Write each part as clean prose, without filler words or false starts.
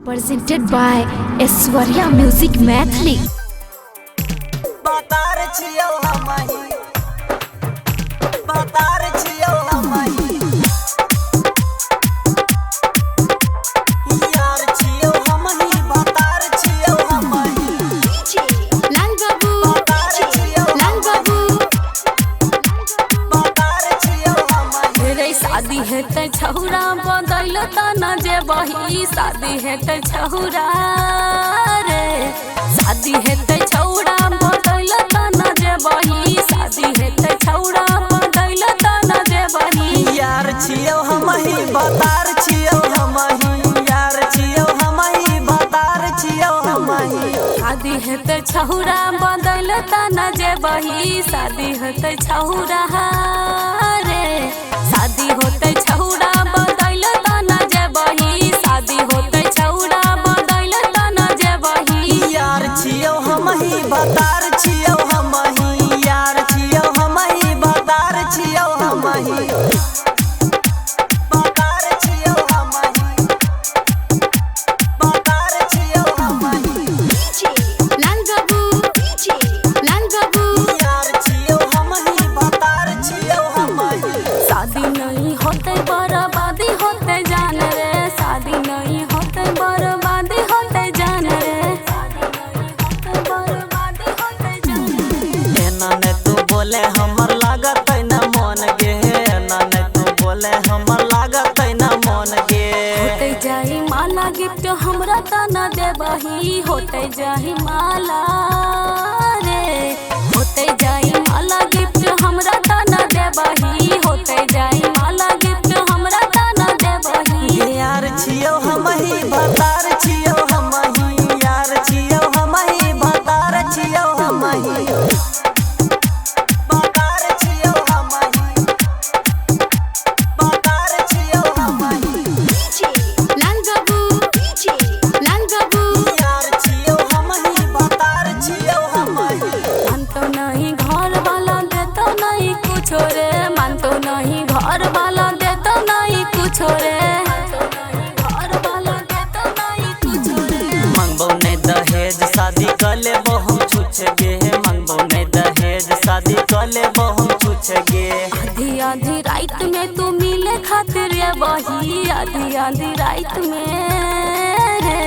Presented by Aishwarya Music Mathli. शादी है ते छहुरा बदल तना जे बही शादी है ते छहुरा रे शादी है ते छहुरा बदल तना जे बही शादी है ते छहुरा बदल तना जे बही यार छियो हमही बतार छियो हमही यार छियो हमही बतार छियो हमही शादी है ते छहुरा बदल तना जे बही शादी है ते छहुरा रे शादी होते छहुरा बदल तना जे बही शादी होते छहुरा बदल तना जे बही यार छियो हमही बतार छियो हमही यार छियो हमही बतार छियो हमही बतार छियो हमही बतार छियो हमही यार छियो हमही बतार छियो हमही शादी नहीं होते बर्बादी होते जान रे शादी नहीं होते बर्बादी होते जान रे बर्बादी होते जान रे एना ने तू बोले हमर लागत न मन गे एना ने तू बोले हमर लागत न मन गे होते जाही माला गिफ्ट हमरा तना देबही होते जाही माला रे होते जाही माला गिफ्ट हमरा तना देबही होते जाही माला गिफ्ट हमरा तना देबही यार छियो हमही बतार छियो हमही यार छियो हमही बतार छियो हमही बतार छियो हमही बतार छियो हमही यार छियो हमही बतार छियो हमही मन तो नहीं घर वाला देतो नहीं कुछ रे मन तो नहीं घर वाला देतो नहीं कुछ रे घर वाला देतो नहीं कुछ रे मंगबो ने दहेज शादी कर लेबो हम छुछ गे मंगबो ने दहेज शादी कर लेबो हम छुछ गे आधी आधी रात में तू मिले खातिर ये बही आधी आधी रात में रे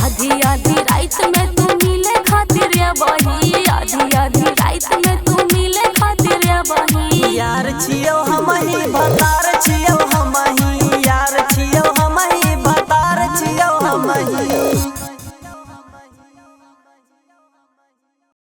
आधी आधी रात में तू मिले खातिर ये बही आधी आधी रात में तू मिले खातिर ये बही यार छियो हमही बतार